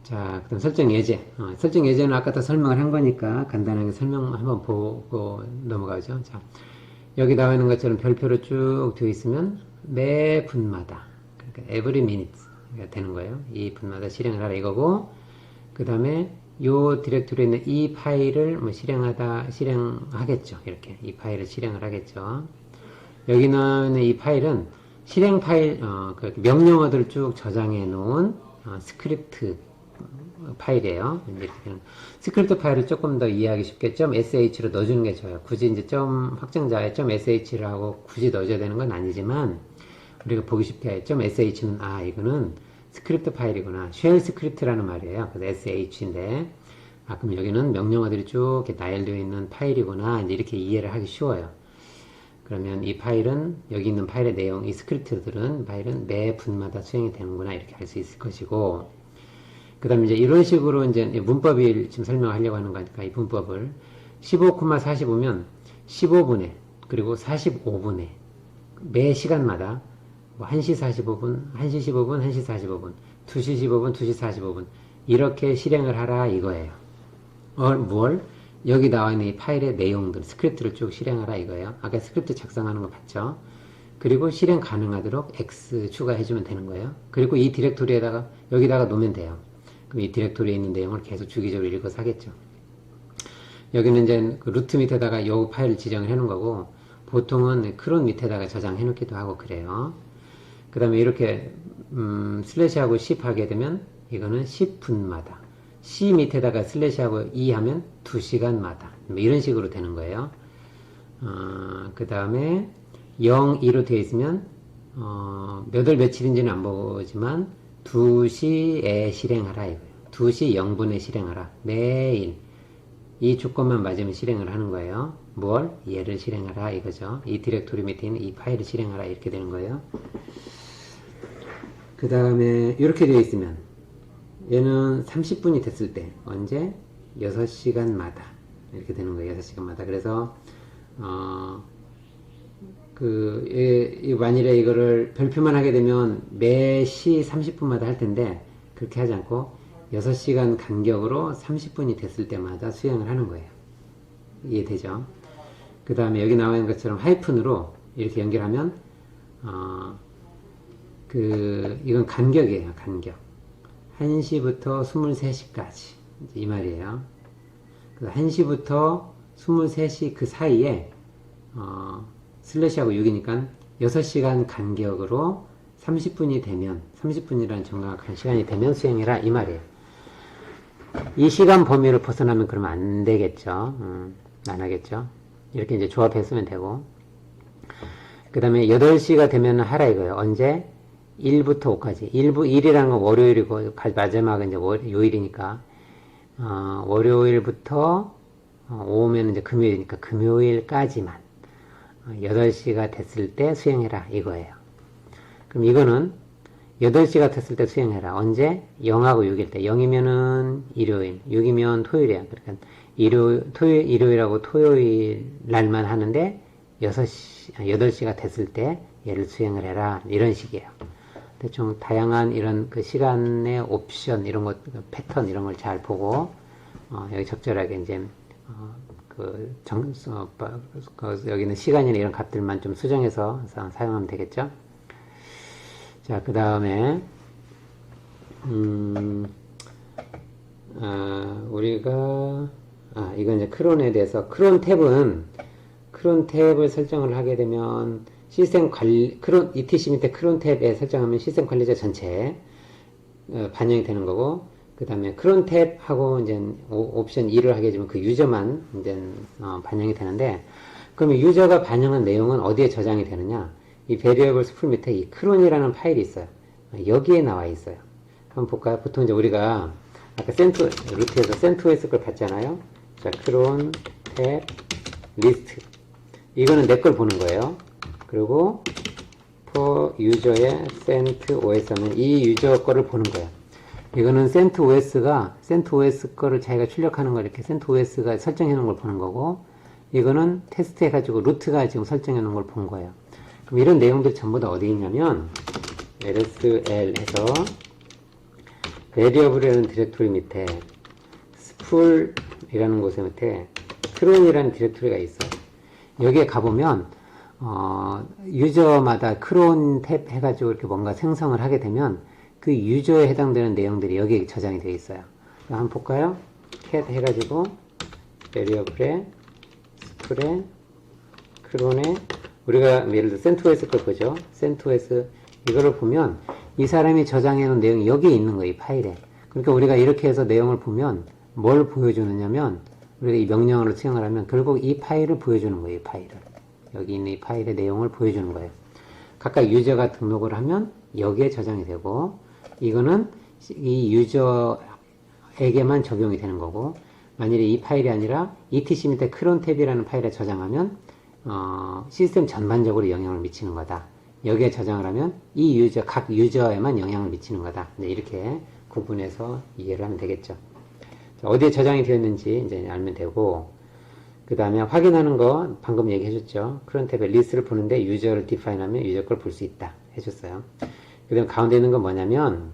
자, 그다음 설정 예제. 설정 예제는 아까 다 설명을 한 거니까 간단하게 설명 한번 보고 넘어가죠. 자, 여기 나와 있는 것처럼 별표로 쭉 되어 있으면 매 분마다, 그러니까 every minute 가 되는 거예요. 이 분마다 실행을 하라 이거고, 그 다음에 요 디렉토리에 있는 이 파일을 뭐 실행하겠죠. 이렇게 이 파일을 실행을 하겠죠. 여기 나오는 이 파일은 실행 파일, 그 명령어들을 쭉 저장해 놓은 스크립트 파일이에요. 이제 스크립트 파일을 조금 더 이해하기 쉽게 .sh로 넣어주는 게 좋아요. 굳이 이제 확정자에 .sh를 하고 굳이 넣어줘야 되는 건 아니지만 우리가 보기 쉽게 .sh는 이거는 스크립트 파일이구나. 쉘 스크립트라는 말이에요. 그래서 sh인데 그럼 여기는 명령어들이 쭉 이렇게 나열되어 있는 파일이구나. 이제 이렇게 이해를 하기 쉬워요. 그러면 이 파일은 여기 있는 파일의 내용, 이 스크립트들은 파일은 매 분마다 수행이 되는구나 이렇게 할 수 있을 것이고, 그 다음에 이제 이런 식으로 이제 문법을 지금 설명하려고 하는 거니까 이 문법을 15,45면 15분에 그리고 45분에 매 시간마다 뭐 1시 45분, 1시 15분, 1시 45분, 2시 15분, 2시 45분 이렇게 실행을 하라 이거예요. 뭘? 여기 나와 있는 이 파일의 내용들, 스크립트를 쭉 실행하라 이거예요. 아까 스크립트 작성하는 거 봤죠? 그리고 실행 가능하도록 X 추가해주면 되는 거예요. 그리고 이 디렉토리에다가, 여기다가 놓으면 돼요. 그럼 이 디렉토리에 있는 내용을 계속 주기적으로 읽어서 하겠죠. 여기는 이제 그 루트 밑에다가 이 파일을 지정을 해 놓은 거고, 보통은 크론 밑에다가 저장해 놓기도 하고 그래요. 그 다음에 이렇게, 슬래시하고 10 하게 되면, 이거는 10분마다. C 밑에다가 슬래시하고 2 하면 2시간마다. 뭐 이런 식으로 되는 거예요. 그 다음에 0, 2로 되어 있으면, 몇 월 며칠인지는 안 보지만, 2시에 실행하라 이거예요. 2시 0분에 실행하라. 매일. 이 조건만 맞으면 실행을 하는 거예요. 뭘? 얘를 실행하라 이거죠. 이 디렉토리 밑에 있는 이 파일을 실행하라 이렇게 되는 거예요. 그 다음에 이렇게 되어 있으면 얘는 30분이 됐을 때 언제? 6시간마다 이렇게 되는 거예요. 6시간마다. 그래서 만일에 이거를 별표만 하게 되면 매시 30분마다 할 텐데 그렇게 하지 않고 6시간 간격으로 30분이 됐을 때마다 수행을 하는 거예요. 이해되죠? 그 다음에 여기 나와 있는 것처럼 하이픈으로 이렇게 연결하면 이건 간격이에요. 간격. 1시부터 23시까지 이 말이에요. 그래서 1시부터 23시 그 사이에 슬래시하고 6이니까 6시간 간격으로 30분이 되면 30분이라는 정확한 시간이 되면 수행해라 이 말이에요. 이 시간 범위를 벗어나면 그러면 안 되겠죠. 안 하겠죠. 이렇게 이제 조합해 쓰면 되고, 그 다음에 8시가 되면 하라 이거예요. 언제? 1부터 5까지. 1이라는 건 월요일이고, 마지막은 이제 요일이니까, 월요일부터 5면 이제 금요일이니까 금요일까지만 8시가 됐을 때 수행해라 이거예요. 그럼 이거는 8시가 됐을 때 수행해라. 언제? 0하고 6일 때. 0이면은 일요일, 6이면 토요일이야. 그러니까 일요일하고 토요일 날만 하는데 8시가 됐을 때 얘를 수행을 해라. 이런 식이에요. 좀 다양한 이런 그 시간의 옵션, 이런 것, 패턴, 이런 걸 잘 보고, 여기 적절하게 이제, 여기는 시간이나 이런 값들만 좀 수정해서 사용하면 되겠죠? 자, 그 다음에, 이건 이제 크론에 대해서, 크론 탭을 설정을 하게 되면, 시스템 관리, ETC 밑에 크론 탭에 설정하면 시스템 관리자 전체에 반영이 되는 거고, 그 다음에 크론 탭하고 이제 옵션 2를 하게 되면 그 유저만 이제 반영이 되는데, 그러면 유저가 반영한 내용은 어디에 저장이 되느냐? 이 variables 풀 밑에 이 크론이라는 파일이 있어요. 여기에 나와 있어요. 한번 볼까요? 보통 이제 우리가 아까 루트에서 CentOS 걸 봤잖아요. 자, 크론 탭 리스트. 이거는 내 걸 보는 거예요. 그리고 for user의 CentOS 하면 이 유저 거를 보는 거예요. 이거는 CentOS 거를 자기가 출력하는 거 이렇게 CentOS가 설정해 놓은 걸 보는 거고, 이거는 테스트 해가지고 루트가 지금 설정해 놓은 걸 본 거예요. 그럼 이런 내용들이 전부 다 어디 있냐면 LSL 해서 베리어블이라는 디렉토리 밑에 스풀이라는 곳에 밑에 크론이라는 디렉토리가 있어요. 여기에 가보면 유저마다 크론 탭 해가지고 이렇게 뭔가 생성을 하게 되면 그 유저에 해당되는 내용들이 여기에 저장이 되어 있어요. 한번 볼까요? cat 해가지고 베리어블에 스풀에 크론에 우리가 예를 들어 센토스 걸 보죠. 센토스 이거를 보면 이 사람이 저장해 놓은 내용이 여기에 있는 거예요. 이 파일에. 그러니까 우리가 이렇게 해서 내용을 보면 뭘 보여주느냐면 우리가 이 명령어로 수행을 하면 결국 이 파일을 보여주는 거예요. 이 파일을. 여기 있는 이 파일의 내용을 보여주는 거예요. 각각 유저가 등록을 하면 여기에 저장이 되고 이거는 이 유저에게만 적용이 되는 거고 만일에 이 파일이 아니라 etc 밑에 크론 탭이라는 파일에 저장하면 시스템 전반적으로 영향을 미치는 거다. 여기에 저장을 하면 이 유저, 각 유저에만 영향을 미치는 거다. 네, 이렇게 구분해서 이해를 하면 되겠죠. 자, 어디에 저장이 되었는지 이제 알면 되고, 그 다음에 확인하는 거 방금 얘기해줬죠. 크론 탭에 리스트를 보는데 유저를 디파인하면 유저 걸 볼 수 있다. 해줬어요. 그 다음 가운데 있는 건 뭐냐면,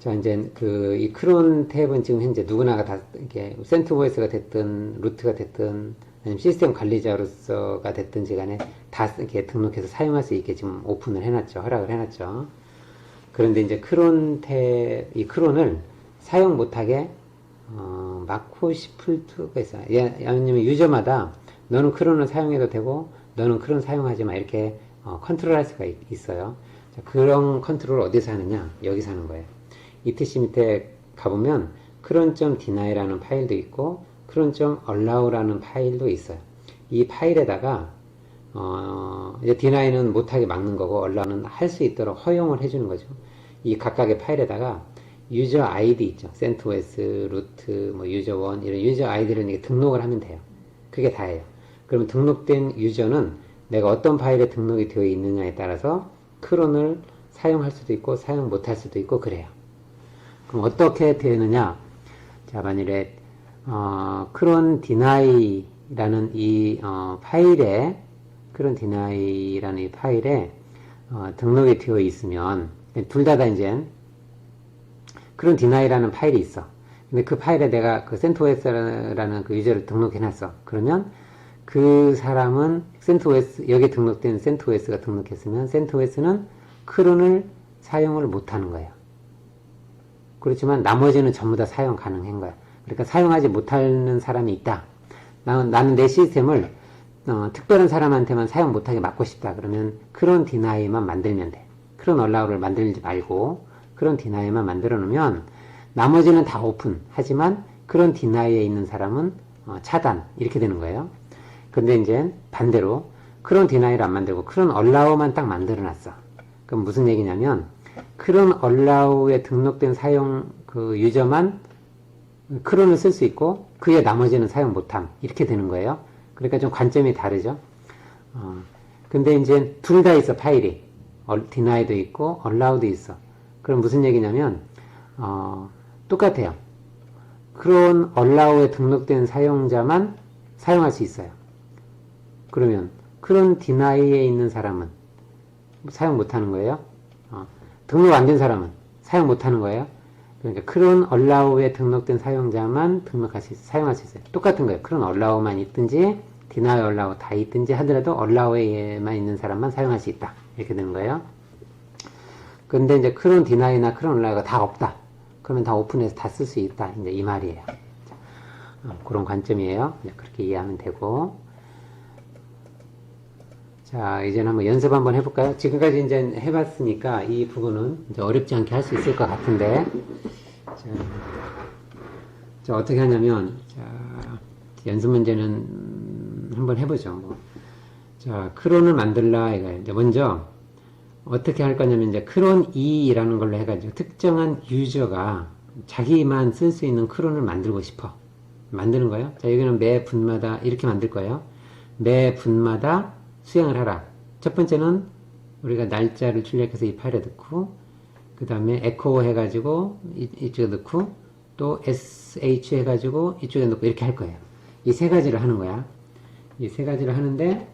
자, 이제 이 크론 탭은 지금 현재 누구나가 다 이렇게 센트보이스가 됐든 루트가 됐든 아니면 시스템 관리자로서가 됐든지 간에 다 이렇게 등록해서 사용할 수 있게 지금 오픈을 해놨죠. 허락을 해놨죠. 그런데 이제 크론 탭, 이 크론을 사용 못하게, 막고 싶을 수가 있어요. 왜냐면 유저마다 너는 크론을 사용해도 되고, 너는 크론 사용하지 마. 이렇게, 컨트롤 할 수가 있어요. 자, 그런 컨트롤을 어디서 하느냐? 여기서 하는 거예요. etc 밑에 가보면, cron.deni라는 파일도 있고, cron.allow라는 파일도 있어요. 이 파일에다가 이제 deny는 못하게 막는 거고 allow는 할 수 있도록 허용을 해주는 거죠. 이 각각의 파일에다가 유저 아이디 있죠. CentOS, root, 뭐 user1 이런 유저 아이디를 등록을 하면 돼요. 그게 다예요. 그러면 등록된 유저는 내가 어떤 파일에 등록이 되어 있느냐에 따라서 크론을 사용할 수도 있고 사용 못할 수도 있고 그래요. 그럼 어떻게 되느냐? 자, 만일에 cron deny라는 이 파일에 cron deny라는 이 파일에 등록이 되어 있으면 둘 다 이제 cron deny라는 파일이 있어. 근데 그 파일에 내가 그 CentOS라는 그 유저를 등록해놨어. 그러면 그 사람은 CentOS 여기에 등록된 CentOS가 등록했으면 CentOS는 cron을 사용을 못하는 거예요. 그렇지만 나머지는 전부 다 사용 가능한 거야. 그러니까 사용하지 못하는 사람이 있다. 나는 내 시스템을 특별한 사람한테만 사용 못하게 막고 싶다. 그러면 cron deny만 만들면 돼. cron allow를 만들지 말고 cron deny만 만들어 놓으면 나머지는 다 오픈. 하지만 cron deny에 있는 사람은 차단. 이렇게 되는 거예요. 근데 이제 반대로 cron deny를 안 만들고 cron allow만 딱 만들어 놨어. 그럼 무슨 얘기냐면 cron allow에 등록된 사용 그 유저만 크론을 쓸 수 있고 그의 나머지는 사용 못함 이렇게 되는 거예요. 그러니까 좀 관점이 다르죠. 근데 이제 둘 다 있어. 파일이 deni도 있고 allow도 있어. 그럼 무슨 얘기냐면 똑같아요. cron allow에 등록된 사용자만 사용할 수 있어요. 그러면 cron deny에 있는 사람은 사용 못하는 거예요. 등록 안 된 사람은 사용 못하는 거예요. 그러니까 cron allow에 등록된 사용자만 사용할 수 있어요. 똑같은 거예요. cron allow만 있든지 deny allow 다 있든지 하더라도 allow에만 있는 사람만 사용할 수 있다. 이렇게 되는 거예요. 근데 이제 cron deny나 cron allow가 다 없다. 그러면 다 오픈해서 다 쓸 수 있다. 이제 이 말이에요. 그런 관점이에요. 그렇게 이해하면 되고. 자, 이제는 한번 연습 한번 해볼까요? 지금까지 이제 해봤으니까 이 부분은 이제 어렵지 않게 할 수 있을 것 같은데. 자, 어떻게 하냐면, 자, 연습 문제는 한번 해보죠. 뭐. 자, 크론을 만들라, 이거. 이제 먼저, 어떻게 할 거냐면, 이제 크론 2라는 걸로 해가지고, 특정한 유저가 자기만 쓸 수 있는 크론을 만들고 싶어. 만드는 거예요. 자, 여기는 매 분마다 이렇게 만들 거예요. 매 분마다 수행을 하라. 첫 번째는 우리가 날짜를 출력해서 이 파일에 넣고 그 다음에 에코 해가지고 이쪽에 넣고 또 sh 해가지고 이쪽에 넣고 이렇게 할 거예요. 이 세 가지를 하는 거야. 이 세 가지를 하는데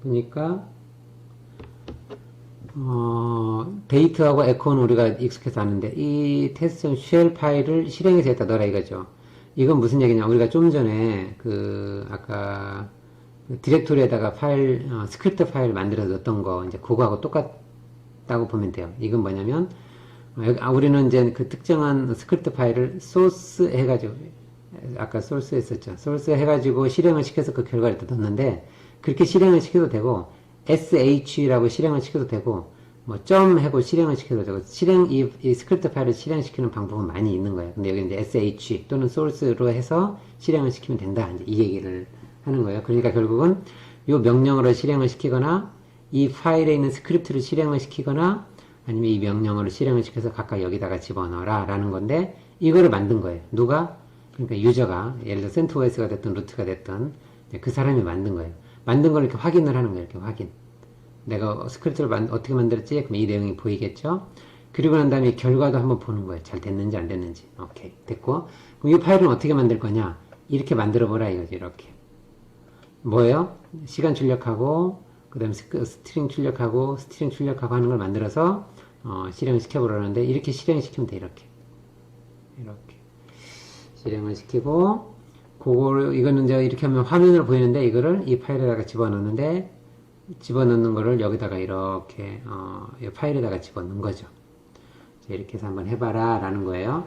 보니까 데이트하고 에코는 우리가 익숙해서 아는데 이 test.shell 파일을 실행해서 여기다 넣어라 이거죠. 이건 무슨 얘기냐? 우리가 좀 전에 아까 그 디렉토리에다가 파일 스크립트 파일 만들어서 넣었던 거 이제 그거하고 똑같다고 보면 돼요. 이건 뭐냐면 우리는 이제 그 특정한 스크립트 파일을 소스 해가지고 아까 소스 했었죠. 소스 해가지고 실행을 시켜서 그 결과를 또 넣는데 그렇게 실행을 시켜도 되고 sh라고 실행을 시켜도 되고 뭐 점 하고 실행을 시켜도 되고 이 스크립트 파일을 실행시키는 방법은 많이 있는 거예요. 근데 여기 이제 sh 또는 source로 해서 실행을 시키면 된다. 이제 이 얘기를 하는 거예요. 그러니까 결국은 이 명령어로 실행을 시키거나 이 파일에 있는 스크립트를 실행을 시키거나 아니면 이 명령어를 실행을 시켜서 각각 여기다가 집어넣어라 라는 건데 이거를 만든 거예요. 누가? 그러니까 유저가 예를 들어 CentOS가 됐든 루트가 됐든 그 사람이 만든 거예요. 만든 걸 이렇게 확인을 하는 거예요. 이렇게 확인. 내가 스크립트를 어떻게 만들었지? 그럼 이 내용이 보이겠죠? 그리고 난 다음에 결과도 한번 보는 거예요. 잘 됐는지 안 됐는지. 오케이. 됐고. 그럼 이 파일은 어떻게 만들 거냐? 이렇게 만들어 보라 이거지. 이렇게. 뭐예요? 시간 출력하고 그 다음에 스트링 출력하고 하는 걸 만들어서 실행을 시켜보라는데 이렇게 실행을 시키면 돼. 이렇게 실행을 시키고 이거는 이제 이렇게 하면 화면으로 보이는데 이거를 이 파일에다가 집어넣는데 집어넣는 거를 여기다가 이렇게 이 파일에다가 집어넣는 거죠. 이렇게 해서 한번 해봐라 라는 거예요.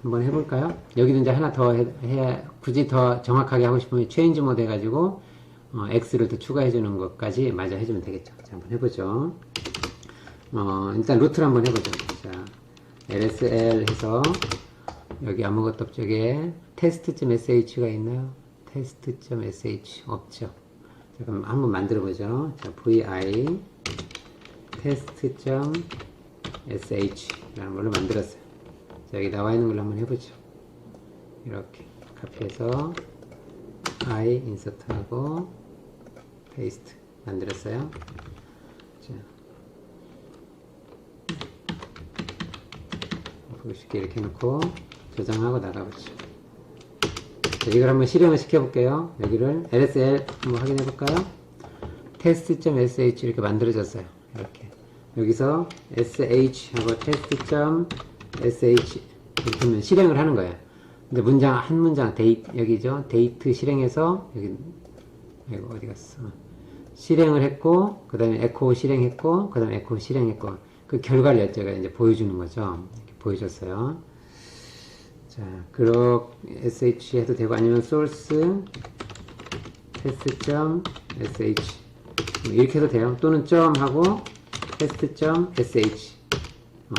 한번 해볼까요? 여기도 이제 하나 더 굳이 더 정확하게 하고 싶으면 체인지 모드 해가지고 X를 더 추가해주는 것까지 마저 해주면 되겠죠. 자, 한번 해보죠. 일단 루트를 한번 해보죠. 자, lsl 해서 여기 아무것도 없죠. 여기에 test.sh가 있나요? test.sh 없죠. 자, 그럼 한번 만들어보죠. 자, vi test.sh 라는 걸로 만들었어요. 자, 여기 나와 있는 걸로 한번 해보죠. 이렇게 카피해서 I 인서트하고 페이스트 만들었어요. 자, 쉽게 이렇게 놓고 저장하고 나가보죠. 자, 이걸 한번 실행을 시켜볼게요. 여기를 lsl 한번 확인해 볼까요? test.sh 이렇게 만들어졌어요. 이렇게 여기서 sh하고 test.sh 이렇게 하면 실행을 하는 거예요. 근데 한 문장 여기죠. 데이트 실행해서 여기 어디 갔어? 실행을 했고 그 다음에 에코 실행했고 그 다음에 에코 실행했고 그 결과를 제가 이제 보여주는 거죠. 이렇게 보여줬어요. 자, sh 해도 되고 아니면 source test.sh 이렇게 해도 돼요. 또는 점하고 test.sh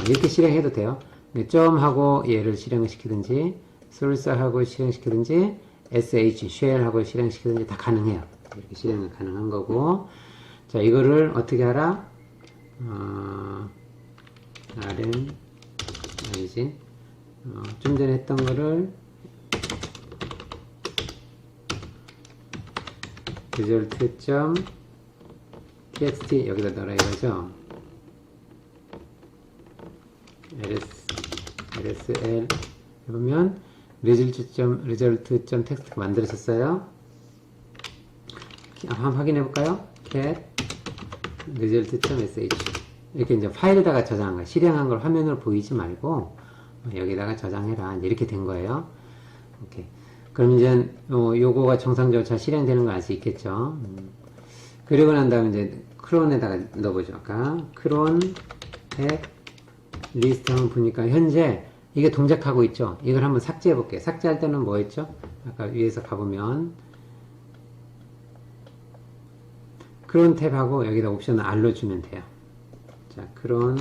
이렇게 실행해도 돼요. 점하고 얘를 실행을 시키든지 source하고 실행시키든지 sh, shell하고 실행시키든지 다 가능해요. 이렇게 실행은 가능한 거고 자, 이거를 어떻게 하라? rm 아니지 좀 전에 했던 거를 result.txt 여기다 넣어라 이거죠. lsl 해보면 result.text가 만들어졌어요. 한번 확인해 볼까요? cat result.sh 이렇게 이제 파일에다가 저장한 거예요. 실행한 걸 화면으로 보이지 말고 여기다가 저장해라. 이렇게 된 거예요. 오케이. 그럼 이제 요거가 정상적으로 잘 실행되는 거 알 수 있겠죠. 그리고 난 다음에 이제 크론에다가 넣어보죠. 아까 크론 탭 리스트 한번 보니까 현재 이게 동작하고 있죠. 이걸 한번 삭제해 볼게요. 삭제할 때는 뭐 했죠? 아까 위에서 가보면 크론 탭하고 여기다 옵션을 R로 주면 돼요. 자, 크론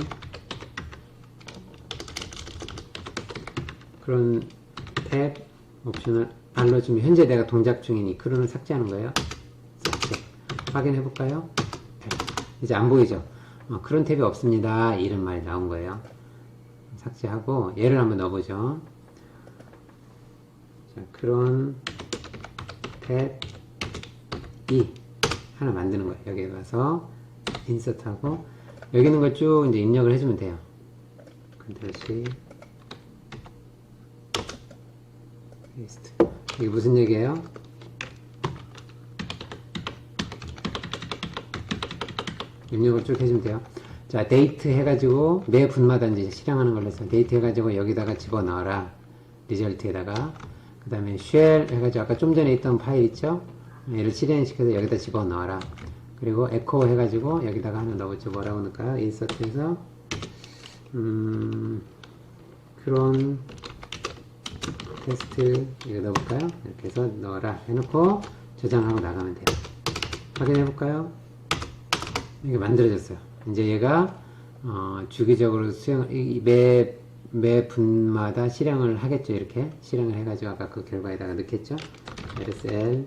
탭 옵션을 R로 주면 현재 내가 동작 중이니 크론을 삭제하는 거예요. 삭제. 확인해 볼까요? 이제 안 보이죠? 크론 탭이 없습니다. 이런 말이 나온 거예요. 삭제하고 얘를 한번 넣어보죠. 자, 크론 탭 2 하나 만드는 거예요. 여기 가서 인서트하고 여기 있는 걸 쭉 이제 입력을 해주면 돼요. 컨트롤 C 페이스트. 이게 무슨 얘기예요? 입력을 쭉 해주면 돼요. 자, 데이트 해가지고 매 분마다 이제 실행하는 걸로 해서 데이트 해가지고 여기다가 집어넣어라. 리절트에다가. 그 다음에 shell 해가지고 아까 좀 전에 있던 파일 있죠? 얘를 실행시켜서 여기다 집어넣어라. 그리고 echo 해가지고 여기다가 하나 넣어보죠. 뭐라고 넣을까요? insert에서 그런 테스트 이거 넣어볼까요? 이렇게 해서 넣어라 해놓고 저장하고 나가면 돼요. 확인해볼까요? 이게 만들어졌어요. 이제 얘가 주기적으로 매 분마다 실행을 하겠죠. 이렇게 실행을 해가지고 아까 그 결과에다가 넣겠죠. rsl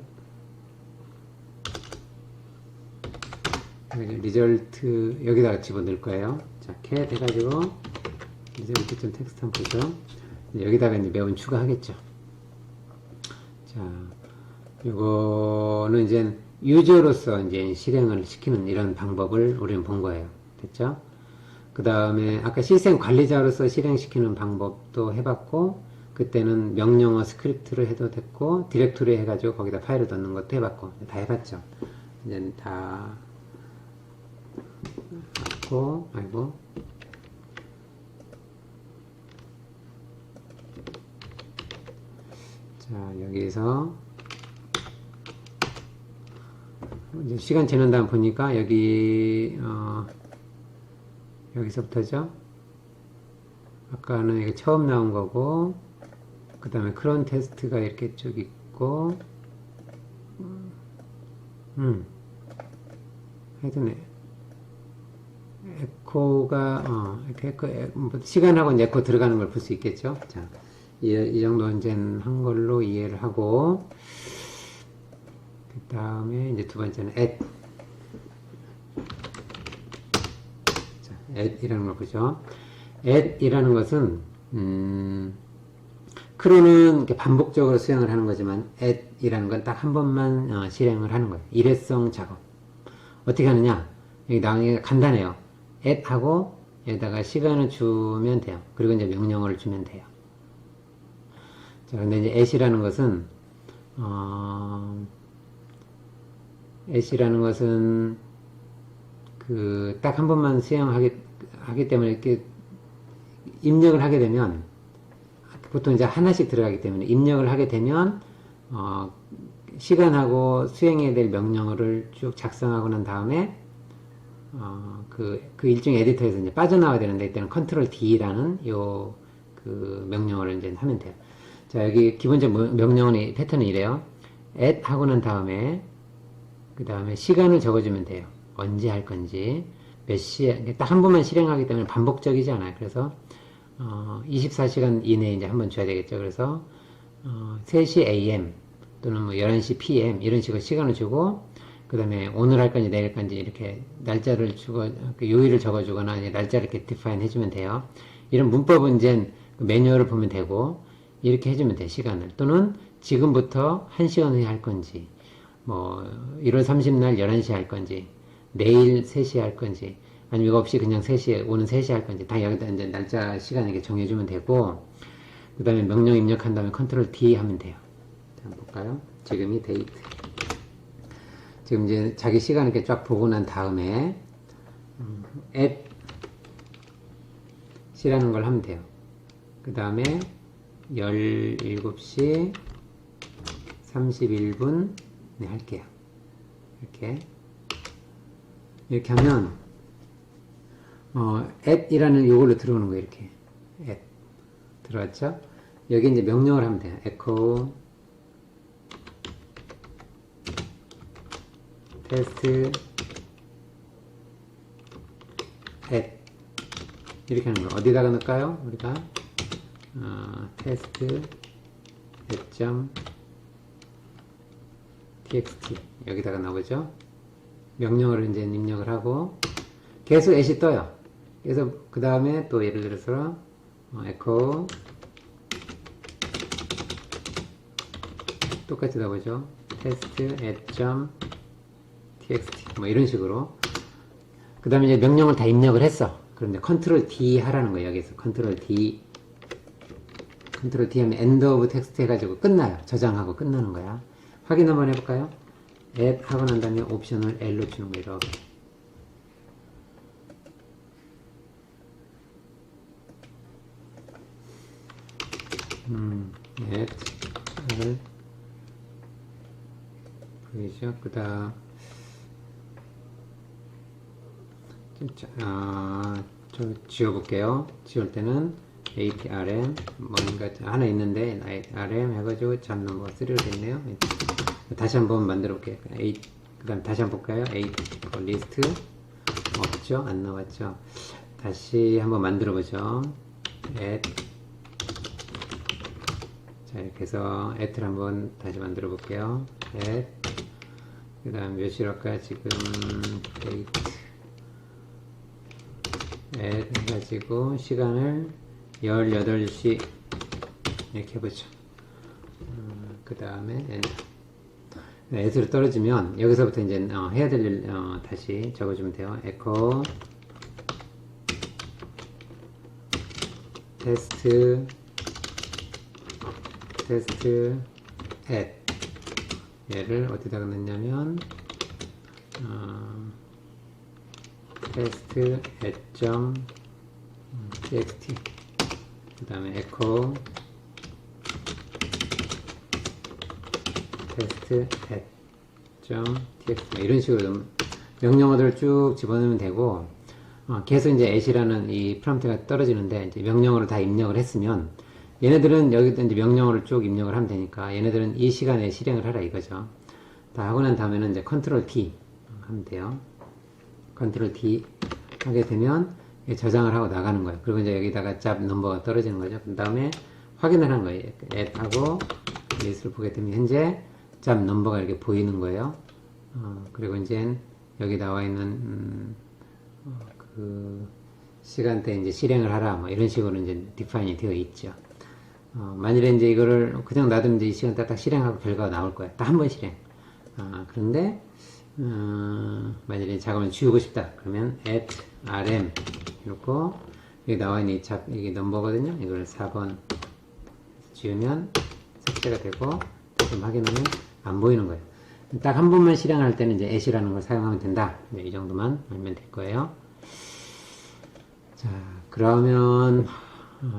리절트 여기다가 집어넣을 거예요. 자, cat 해가지고 리절트 좀 텍스트 한번 보죠. 여기다가 이제 매운 추가하겠죠. 자, 이거는 이제 유저로서 이제 실행을 시키는 이런 방법을 우리는 본 거예요. 됐죠? 그 다음에 아까 시스템 관리자로서 실행시키는 방법도 해봤고, 그때는 명령어 스크립트로 해도 됐고, 디렉토리 해가지고 거기다 파일을 넣는 것도 해봤고, 다 해봤죠. 이제 다 하고, 아이고. 자, 여기서 이제 시간 지난 다음 보니까 여기서부터죠. 아까는 이게 처음 나온 거고, 그 다음에 크론 테스트가 이렇게 쭉 있고, 하여튼 에코가 이렇게 시간하고 에코 들어가는 걸 볼 수 있겠죠. 자, 이 정도 이제 한 걸로 이해를 하고, 그 다음에 이제 두 번째는 add. 자, add이라는 걸 보죠. add이라는 것은, 크루는 이렇게 반복적으로 수행을 하는 거지만, add이라는 건 딱 한 번만 실행을 하는 거예요. 일회성 작업. 어떻게 하느냐? 여기 나오니까 간단해요. add하고 여기다가 시간을 주면 돼요. 그리고 이제 명령어를 주면 돼요. 자, 근데 이제 at이라는 것은, at이라는 것은, 딱 한 번만 하기 때문에 이렇게 입력을 하게 되면, 보통 이제 하나씩 들어가기 때문에 입력을 하게 되면, 시간하고 수행해야 될 명령어를 쭉 작성하고 난 다음에, 그 일종의 에디터에서 이제 빠져나와야 되는데, 이때는 컨트롤 D라는 명령어를 이제 하면 돼요. 자, 여기 기본적 명령어는 패턴은 이래요. add 하고 난 다음에, 그 다음에 시간을 적어주면 돼요. 언제 할 건지, 몇 시에, 딱 한 번만 실행하기 때문에 반복적이지 않아요. 그래서, 24시간 이내에 이제 한번 줘야 되겠죠. 그래서, 3시 AM 또는 뭐 11시 PM 이런 식으로 시간을 주고, 그 다음에 오늘 할 건지 내일 할 건지 이렇게 날짜를 요일을 적어주거나 날짜를 이렇게 define 해주면 돼요. 이런 문법은 이제 매뉴얼을 보면 되고, 이렇게 해주면 돼, 시간을. 또는 지금부터 1시간 후에 할 건지, 뭐, 1월 30날 11시에 할 건지, 내일 3시에 할 건지, 아니면 이거 없이 그냥 3시에, 오는 3시에 할 건지, 다 여기다 이제 날짜, 시간 이렇게 정해주면 되고, 그 다음에 명령 입력한 다음에 컨트롤 D 하면 돼요. 자, 한번 볼까요? 지금이 데이트. 지금 이제 자기 시간 이렇게 쫙 보고 난 다음에, at C라는 걸 하면 돼요. 그 다음에, 17시 31분 네, 할게요. 이렇게 하면 add이라는 요걸로 들어오는 거예요. 이렇게 add 들어왔죠? 여기 이제 명령을 하면 돼요. echo test add 이렇게 하는 거예요. 어디다가 넣을까요? 우리가 test txt 여기다가 넣어보죠. 명령어를 이제 입력을 하고 계속 at이 떠요. 그래서 그 다음에 또 예를 들어서 echo 똑같이 넣어보죠. test txt 뭐 이런 식으로 그 다음에 이제 명령을 다 입력을 했어. 그런데 컨트롤 D 하라는 거예요. 여기서 컨트롤 D 하면 end of text 해가지고 끝나요. 저장하고 끝나는 거야. 확인 한번 해볼까요? add 하고 난 다음에 옵션을 L로 주는 거예요. 이렇게. at r 보이죠? 그다음 좀 지워볼게요. 지울 때는 atrm 뭔가 하나 있는데 rm 해가지고 잡 넘버 3로 됐네요. 다시 한번 만들어 볼게요. 그 다음 다시 한번 볼까요? 리스트 없죠? 안 나왔죠? 다시 한번 만들어 보죠. 자, 이렇게 해서 at를 한번 다시 만들어 볼게요. 그 다음 몇시로 할까요? 지금 date 해가지고 시간을 18시 이렇게 해보죠. 그 다음에 at로 떨어지면 여기서부터 이제 해야 될 일 다시 적어주면 돼요. echo 테스트 at 얘를 어디다가 넣냐면 테스트 at.txt 그 다음에 echo 테스트 at.txt 이런 식으로 명령어들을 쭉 집어넣으면 되고 계속 이제 at이라는 이 프롬프트가 떨어지는데 이제 명령어를 다 입력을 했으면 얘네들은 여기다 이제 명령어를 쭉 입력을 하면 되니까 얘네들은 이 시간에 실행을 하라 이거죠. 다 하고 난 다음에는 이제 컨트롤 T 하면 돼요. 컨트롤 T 하게 되면 저장을 하고 나가는 거예요. 그리고 이제 여기다가 잡 넘버가 떨어지는 거죠. 그 다음에 확인을 하는 거예요. add하고 리스트를 보게 되면 현재 잡 넘버가 이렇게 보이는 거예요. 그리고 이제 여기 나와 있는 그 시간대 이제 실행을 하라 뭐 이런 식으로 이제 디파인이 되어 있죠. 만일에 이제 이거를 그냥 놔두면 이제 이 시간대 딱 실행하고 결과가 나올 거예요. 딱 한 번 실행. 그런데 만약에 자금을 지우고 싶다 그러면 at rm 이렇게 여기 나와 있는 이 잡 이게 넘버거든요. 이걸 4번 지우면 삭제가 되고 다시 확인하면 안 보이는 거예요. 딱 한 번만 실행할 때는 이제 at이라는 걸 사용하면 된다. 네, 이 정도만 알면 될 거예요. 자, 그러면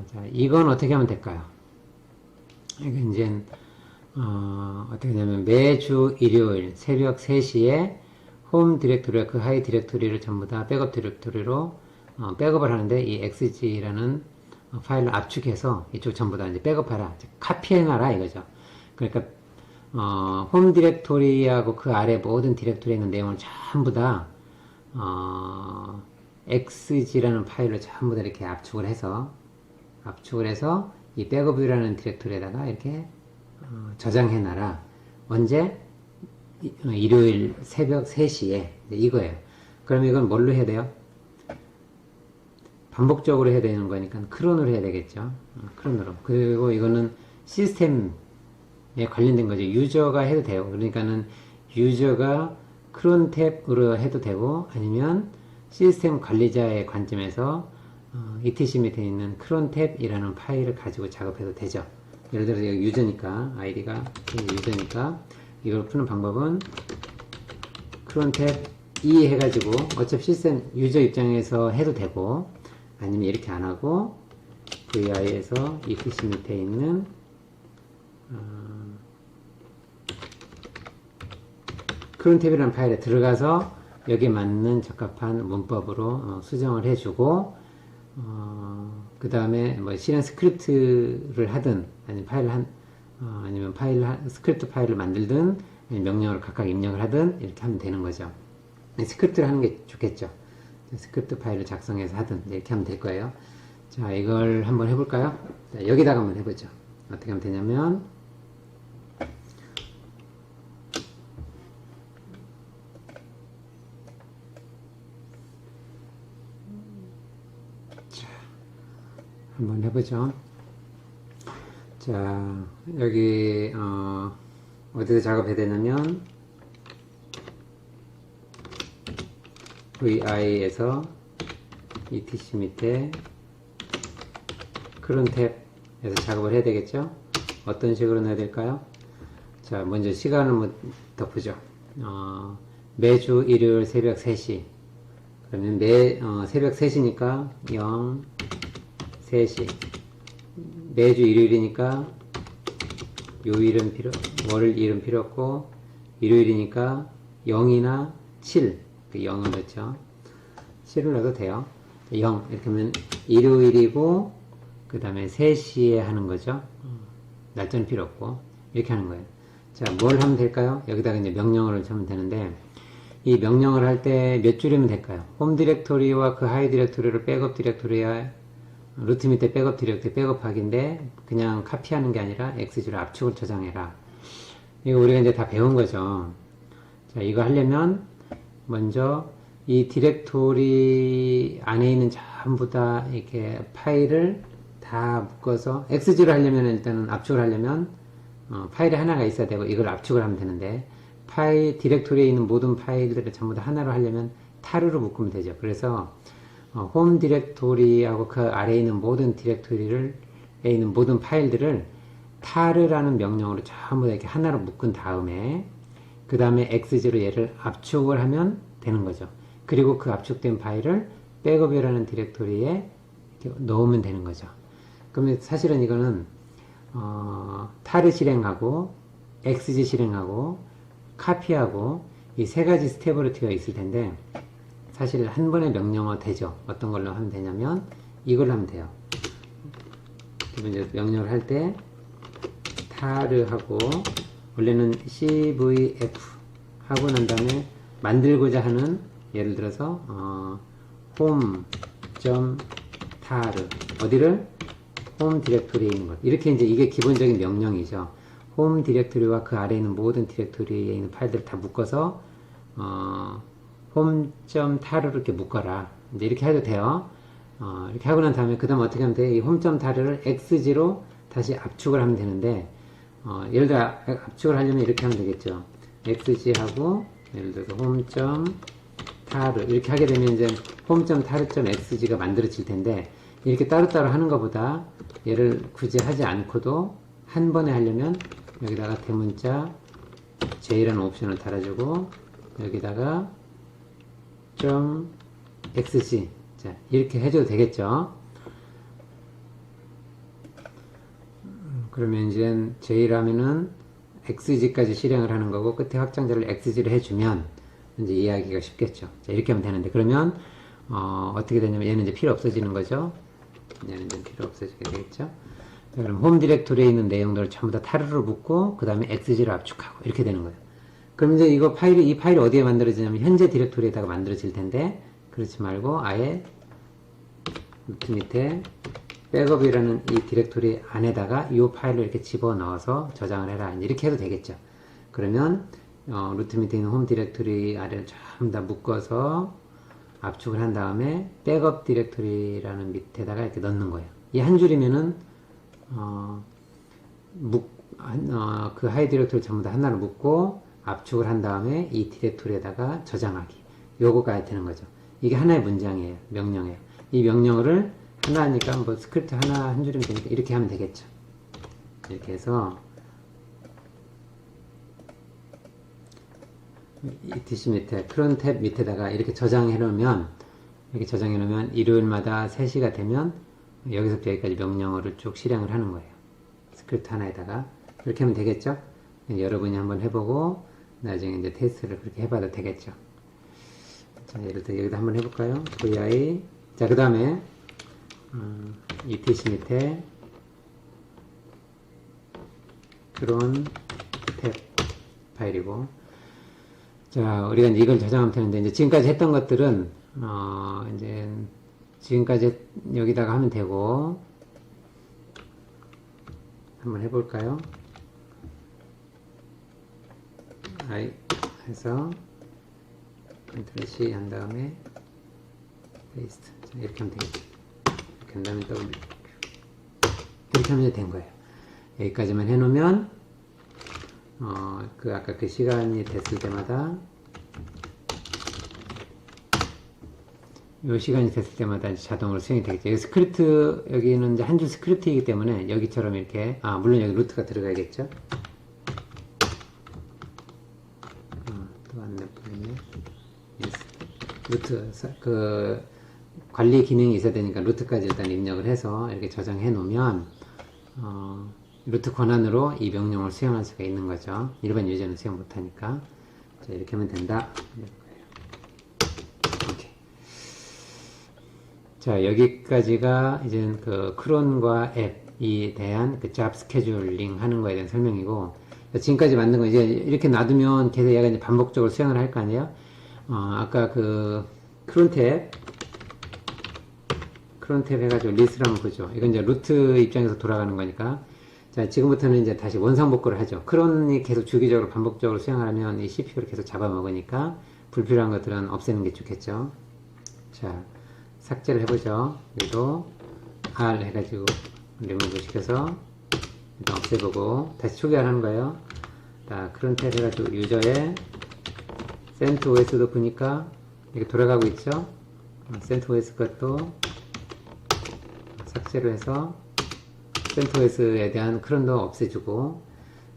자, 이건 어떻게 하면 될까요? 이게 이제 어떻게 하냐면 매주 일요일 새벽 3시에 홈 디렉토리와 그 하이 디렉토리를 전부 다 백업 디렉토리로 백업을 하는데 이 xg라는 파일을 압축해서 이쪽 전부 다 이제 백업하라, 카피해놔라 이거죠. 그러니까 홈 디렉토리하고 그 아래 모든 디렉토리에 있는 내용을 전부 다 xg라는 파일로 전부 다 이렇게 압축을 해서 이 백업이라는 디렉토리에다가 이렇게 저장해놔라. 언제? 일요일 새벽 3시에 이거예요. 그럼 이건 뭘로 해야 돼요? 반복적으로 해야 되는 거니까 크론으로 해야 되겠죠. 크론으로. 그리고 이거는 시스템에 관련된 거죠. 유저가 해도 돼요. 그러니까는 유저가 크론 탭으로 해도 되고 아니면 시스템 관리자의 관점에서 etc 밑에 있는 크론 탭이라는 파일을 가지고 작업해도 되죠. 예를 들어서 여기 유저니까 아이디가 유저니까 이걸 푸는 방법은 크론 탭 E 해가지고 어차피 시스템 유저 입장에서 해도 되고 아니면 이렇게 안 하고 VI에서 etc 밑에 있는 크론 탭이라는 파일에 들어가서 여기에 맞는 적합한 문법으로 수정을 해주고 그 다음에 뭐 실행 스크립트를 하든 아니면 스크립트 파일을 만들든 명령어를 각각 입력을 하든 이렇게 하면 되는 거죠. 스크립트를 하는 게 좋겠죠. 스크립트 파일을 작성해서 하든 이렇게 하면 될 거예요. 자, 이걸 한번 해볼까요? 자, 여기다가 한번 해보죠. 어떻게 하면 되냐면 자, 한번 해보죠. 자, 여기 어디서 작업해야 되냐면 VI에서 etc 밑에 크론 탭에서 작업을 해야 되겠죠. 어떤 식으로 넣어야 될까요? 자, 먼저 시간을 뭐 덮으죠. 매주 일요일 새벽 3시 그러면 새벽 3시니까 0, 3시 매주 일요일이니까 요일은 월 일은 필요 없고, 일요일이니까 0이나 7, 그 0을 넣죠. 7을 넣어도 돼요. 0 이렇게 하면 일요일이고, 그 다음에 3시에 하는 거죠. 날짜는 필요 없고 이렇게 하는 거예요. 자, 뭘 하면 될까요? 여기다가 이제 명령어를 하면 되는데, 이 명령을 할 때 몇 줄이면 될까요? 홈 디렉토리와 그 하이 디렉토리를 백업 디렉토리와 루트 밑에 백업 디렉토리 백업하기인데, 그냥 카피하는 게 아니라 XG로 압축을 저장해라. 이거 우리가 이제 다 배운 거죠. 자, 이거 하려면 먼저 이 디렉토리 안에 있는 전부 다 이렇게 파일을 다 묶어서, XG로 하려면 일단은 압축을 하려면 파일이 하나가 있어야 되고 이걸 압축을 하면 되는데, 파일 디렉토리에 있는 모든 파일들을 전부 다 하나로 하려면 타르로 묶으면 되죠. 그래서 홈 디렉토리하고 그 아래에 있는 모든 디렉토리를 에 있는 모든 파일들을 타르라는 명령으로 전부 다 이렇게 하나로 묶은 다음에, 그 다음에 XG로 얘를 압축을 하면 되는 거죠. 그리고 그 압축된 파일을 백업이라는 디렉토리에 이렇게 넣으면 되는 거죠. 그러면 사실은 이거는 타르 실행하고 XG 실행하고 카피하고 이 세 가지 스텝으로 되어 있을 텐데, 사실 한 번의 명령어 되죠. 어떤 걸로 하면 되냐면 이걸로 하면 돼요. 이제 명령을 할 때 타르 하고, 원래는 CVF 하고 난 다음에 만들고자 하는, 예를 들어서 home.tar 어디를? 홈 디렉토리에 있는 것. 이렇게 이제 이게 기본적인 명령이죠. 홈 디렉토리와 그 아래에 있는 모든 디렉토리에 있는 파일들을 다 묶어서 home.tar을 이렇게 묶어라. 이제 이렇게 해도 돼요. 이렇게 하고 난 다음에 그 다음 어떻게 하면 돼? 이 home.tar을 xg로 다시 압축을 하면 되는데, 예를 들어 압축을 하려면 이렇게 하면 되겠죠. xg하고 예를 들어서 home.tar 이렇게 하게 되면 이제 home.tar.xg가 만들어질 텐데, 이렇게 따로따로 하는 것보다 얘를 굳이 하지 않고도 한 번에 하려면 여기다가 대문자 J라는 옵션을 달아주고, 여기다가 .xg, 자, 이렇게 해줘도 되겠죠. 그러면 이제 J라면은 xg까지 실행을 하는 거고, 끝에 확장자를 xg를 해주면 이제 이해하기가 쉽겠죠. 자, 이렇게 하면 되는데, 그러면 어떻게 되냐면 얘는 이제 필요 없어지는 거죠. 얘는 이제 필요 없어지게 되겠죠. 자, 그럼 홈 디렉토리에 있는 내용들을 전부 다 타르로 묶고 그 다음에 xg를 압축하고 이렇게 되는 거예요. 그럼 이제 이 파일이 어디에 만들어지냐면 현재 디렉토리에다가 만들어질 텐데, 그렇지 말고 아예 루트 밑에 백업이라는 이 디렉토리 안에다가 이 파일을 이렇게 집어넣어서 저장을 해라. 이렇게 해도 되겠죠. 그러면 루트 밑에 있는 홈 디렉토리 아래를 전부 다 묶어서 압축을 한 다음에 백업 디렉토리라는 밑에다가 이렇게 넣는 거예요. 이 한 줄이면은 그 하이 디렉토리 전부 다 하나로 묶고 압축을 한 다음에 이 디렉토리에다가 저장하기, 요거가 되는 거죠. 이게 하나의 문장이에요. 명령이에요. 이 명령어를 하나니까 뭐 스크립트 하나 한 줄이면 되니까 이렇게 하면 되겠죠. 이렇게 해서 etc 밑에 크론 탭 밑에다가 이렇게 저장해 놓으면, 일요일마다 3시가 되면 여기서부터 여기까지 명령어를 쭉 실행을 하는 거예요. 스크립트 하나에다가 이렇게 하면 되겠죠. 여러분이 한번 해보고 나중에 이제 테스트를 그렇게 해봐도 되겠죠. 자, 예를 들어 여기다 한번 해볼까요? vi. 자, 그 다음에 etc 밑에 크론 탭 파일이고, 자, 우리가 이제 이걸 저장하면 되는데, 이제 지금까지 했던 것들은 이제 지금까지 여기다가 하면 되고, 한번 해볼까요? I 해서 컨트롤 C 한 다음에 페이스트. 자, 이렇게 하면 되겠죠. 이렇게 한 다음에 W. 이렇게 하면 된 거예요. 여기까지만 해놓으면 아까 그 시간이 됐을 때마다, 요 시간이 됐을 때마다 이제 자동으로 수행이 되겠죠. 여기 스크립트, 여기는 이제 한 줄 스크립트이기 때문에 여기처럼 이렇게, 물론 여기 루트가 들어가야겠죠. 또 안내 보이네. 루트, 관리 기능이 있어야 되니까 루트까지 일단 입력을 해서 이렇게 저장해 놓으면 루트 권한으로 이 명령을 수행할 수가 있는 거죠. 일반 유저는 수행 못하니까. 자, 이렇게 하면 된다. 오케이. 자, 여기까지가 이제 그 크론과 앱에 대한 그 잡 스케줄링 하는 거에 대한 설명이고, 지금까지 만든 거 이제 이렇게 놔두면 계속 얘가 이제 반복적으로 수행을 할 거 아니에요? 아까 그 크론 탭 해가지고 리스트를 한번 보죠. 이건 이제 루트 입장에서 돌아가는 거니까. 자, 지금부터는 이제 다시 원상복구를 하죠. 크론이 계속 주기적으로 반복적으로 수행하면 이 CPU를 계속 잡아먹으니까 불필요한 것들은 없애는 게 좋겠죠. 자, 삭제를 해보죠. 여기도 R 해가지고 리무브 시켜서 일단 없애보고 다시 초기화하는 거예요. 자, 크론 탭 해가지고 유저에 CentOS도 보니까 이렇게 돌아가고 있죠. CentOS 것도 삭제를 해서 CentOS에 대한 크론도 없애주고,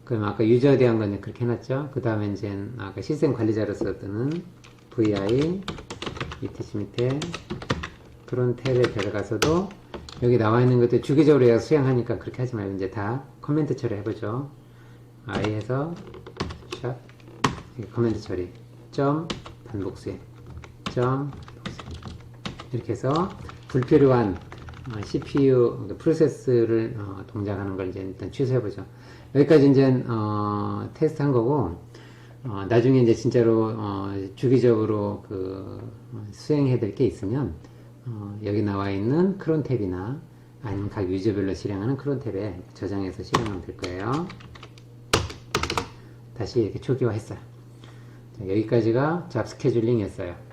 그럼 아까 유저에 대한 건 그렇게 해놨죠. 그 다음에 이제 아까 시스템 관리자로서 뜨는 VI etc 밑에 크론 탭에 들어가서도 여기 나와 있는 것들 주기적으로 해서 수행하니까 그렇게 하지 말고 이제 다 커맨드 처리 해보죠. I 해서 샵 커맨드 처리 점 반복 수행 점 이렇게 해서 불필요한 CPU 프로세스를 동작하는 걸 이제 일단 취소해보죠. 여기까지 이제 테스트 한 거고, 나중에 이제 진짜로 주기적으로 그 수행해야 될 게 있으면 여기 나와 있는 크론 탭이나 아니면 각 유저별로 실행하는 크론 탭에 저장해서 실행하면 될 거예요. 다시 이렇게 초기화했어요. 자, 여기까지가 잡 스케줄링이었어요.